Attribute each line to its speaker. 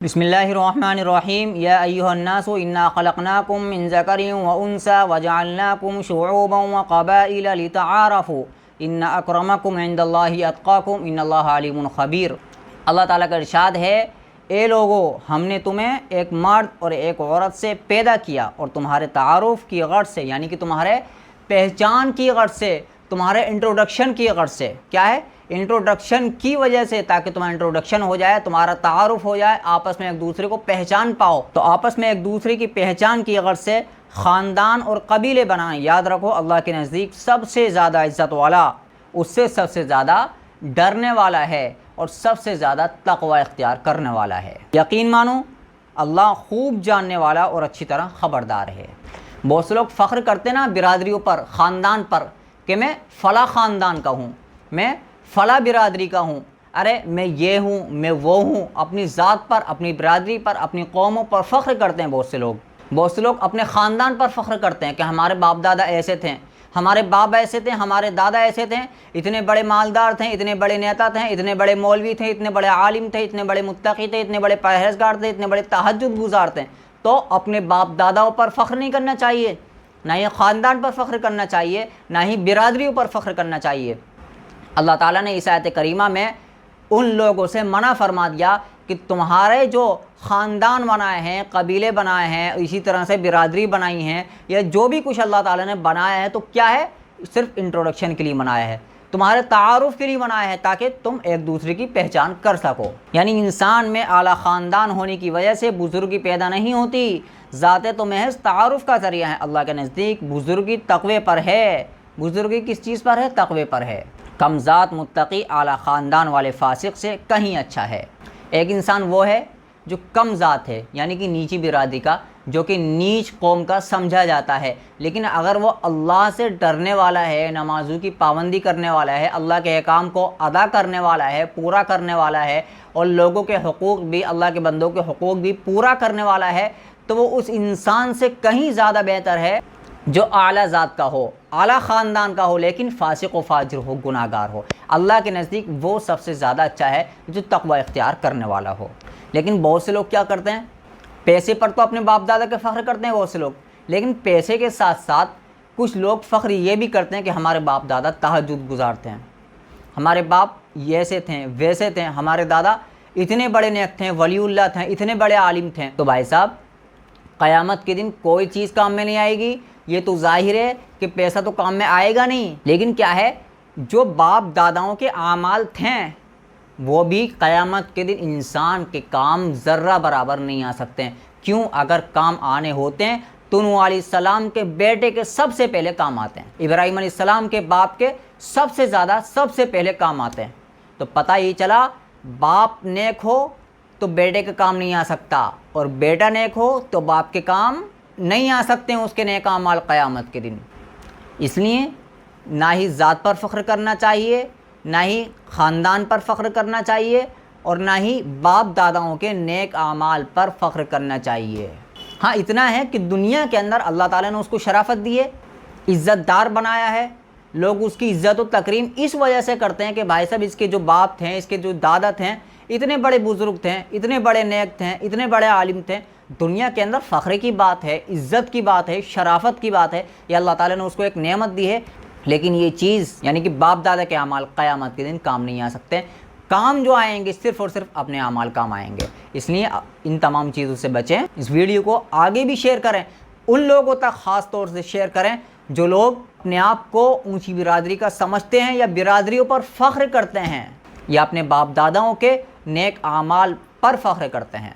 Speaker 1: بسم اللہ الرحمن الرحیم یا ایھا الناس انا خلقناکم من ذکر و انثی وجعلناکم شعوبا وقبائل لتعارفوا ان اکرمکم عند اللہ اتقاکم ان اللہ علیم خبیر۔ اللہ تعالیٰ کا ارشاد ہے، اے لوگو، ہم نے تمہیں ایک مرد اور ایک عورت سے پیدا کیا اور تمہارے تعارف کی غرض سے، یعنی کہ تمہارے پہچان کی غرض سے، تمہارے انٹروڈکشن کی غرض سے، کیا ہے؟ انٹروڈکشن کی وجہ سے، تاکہ تمہارا انٹروڈکشن ہو جائے، تمہارا تعارف ہو جائے، آپس میں ایک دوسرے کو پہچان پاؤ۔ تو آپس میں ایک دوسرے کی پہچان کی غرض سے خاندان اور قبیلے بنائیں۔ یاد رکھو، اللہ کے نزدیک سب سے زیادہ عزت والا، اس سے سب سے زیادہ ڈرنے والا ہے اور سب سے زیادہ تقوی اختیار کرنے والا ہے۔ یقین مانو، اللہ خوب جاننے والا اور اچھی طرح خبردار ہے۔ بہت سے لوگ فخر کرتے نا برادریوں پر، خاندان پر، کہ میں فلاں خاندان کا ہوں، میں فلاں برادری کا ہوں، ارے میں یہ ہوں، میں وہ ہوں۔ اپنی ذات پر، اپنی برادری پر، اپنی قوموں پر فخر کرتے ہیں بہت سے لوگ اپنے خاندان پر فخر کرتے ہیں کہ ہمارے باپ دادا ایسے تھے، ہمارے باپ ایسے تھے، ہمارے دادا ایسے تھے، اتنے بڑے مالدار تھے، اتنے بڑے نیتا تھے، اتنے بڑے مولوی تھے، اتنے بڑے عالم تھے، اتنے بڑے متقی تھے، اتنے بڑے پرہیزگار تھے، اتنے بڑے تہجد گزار تھے۔ تو اپنے باپ داداؤں پر فخر نہیں کرنا چاہیے، نہ ہی خاندان پر فخر کرنا چاہیے، نہ ہی برادریوں پر فخر کرنا چاہیے۔ اللہ تعالیٰ نے اس آیت کریمہ میں ان لوگوں سے منع فرما دیا کہ تمہارے جو خاندان بنائے ہیں، قبیلے بنائے ہیں، اسی طرح سے برادری بنائی ہیں، یا جو بھی کچھ اللہ تعالیٰ نے بنایا ہے، تو کیا ہے؟ صرف انٹروڈکشن کے لیے بنایا ہے، تمہارے تعارف کے لیے بنایا ہے، تاکہ تم ایک دوسرے کی پہچان کر سکو۔ یعنی انسان میں اعلیٰ خاندان ہونے کی وجہ سے بزرگی پیدا نہیں ہوتی، ذاتیں تو محض تعارف کا ذریعہ ہے۔ اللہ کے نزدیک بزرگی تقوی پر ہے۔ بزرگی کس چیز پر ہے؟ تقوی پر ہے۔ کم ذات متقی اعلیٰ خاندان والے فاسق سے کہیں اچھا ہے۔ ایک انسان وہ ہے جو کم ذات ہے، یعنی کہ نیچی برادری کا، جو کہ نیچ قوم کا سمجھا جاتا ہے، لیکن اگر وہ اللہ سے ڈرنے والا ہے، نمازوں کی پابندی کرنے والا ہے، اللہ کے احکام کو ادا کرنے والا ہے، پورا کرنے والا ہے، اور لوگوں کے حقوق بھی، اللہ کے بندوں کے حقوق بھی پورا کرنے والا ہے، تو وہ اس انسان سے کہیں زیادہ بہتر ہے جو اعلیٰ ذات کا ہو، اعلیٰ خاندان کا ہو، لیکن فاسق و فاجر ہو، گناہ گار ہو۔ اللہ کے نزدیک وہ سب سے زیادہ اچھا ہے جو تقوی اختیار کرنے والا ہو۔ لیکن بہت سے لوگ کیا کرتے ہیں؟ پیسے پر تو اپنے باپ دادا کے فخر کرتے ہیں بہت سے لوگ، لیکن پیسے کے ساتھ ساتھ کچھ لوگ فخر یہ بھی کرتے ہیں کہ ہمارے باپ دادا تہجد گزارتے ہیں، ہمارے باپ ایسے تھے، ویسے تھے، ہمارے دادا اتنے بڑے نیک تھے، ولی اللہ تھے، اتنے بڑے عالم تھے۔ تو بھائی صاحب، قیامت کے دن کوئی چیز کام میں نہیں آئے گی۔ یہ تو ظاہر ہے کہ پیسہ تو کام میں آئے گا نہیں، لیکن کیا ہے، جو باپ داداؤں کے اعمال تھے وہ بھی قیامت کے دن انسان کے کام ذرہ برابر نہیں آ سکتے ہیں۔ کیوں؟ اگر کام آنے ہوتے ہیں تو نوح علیہ السلام کے بیٹے کے سب سے پہلے کام آتے ہیں، ابراہیم علیہ السلام کے باپ کے سب سے زیادہ، سب سے پہلے کام آتے ہیں۔ تو پتہ یہ چلا، باپ نیک ہو تو بیٹے کا کام نہیں آ سکتا، اور بیٹا نیک ہو تو باپ کے کام نہیں آ سکتے ہیں، اس کے نیک اعمال قیامت کے دن۔ اس لیے نہ ہی ذات پر فخر کرنا چاہیے، نہ ہی خاندان پر فخر کرنا چاہیے، اور نہ ہی باپ داداؤں کے نیک اعمال پر فخر کرنا چاہیے۔ ہاں، اتنا ہے کہ دنیا کے اندر اللہ تعالیٰ نے اس کو شرافت دی ہے، عزت دار بنایا ہے۔ لوگ اس کی عزت و تکریم اس وجہ سے کرتے ہیں کہ بھائی صاحب، اس کے جو باپ تھے، اس کے جو دادا تھے، اتنے بڑے بزرگ تھے، اتنے بڑے نیک تھے، اتنے بڑے عالم تھے۔ دنیا کے اندر فخر کی بات ہے، عزت کی بات ہے، شرافت کی بات ہے، یہ اللہ تعالیٰ نے اس کو ایک نعمت دی ہے۔ لیکن یہ چیز، یعنی کہ باپ دادا کے اعمال قیامت کے دن کام نہیں آ سکتے۔ کام جو آئیں گے صرف اور صرف اپنے اعمال کام آئیں گے۔ اس لیے ان تمام چیزوں سے بچیں۔ اس ویڈیو کو آگے بھی شیئر کریں، ان لوگوں تک خاص طور سے شیئر کریں جو لوگ اپنے آپ کو اونچی برادری کا سمجھتے ہیں، یا برادریوں پر فخر کرتے ہیں، یا اپنے باپ داداؤں کے نیک اعمال پر فخر کرتے ہیں۔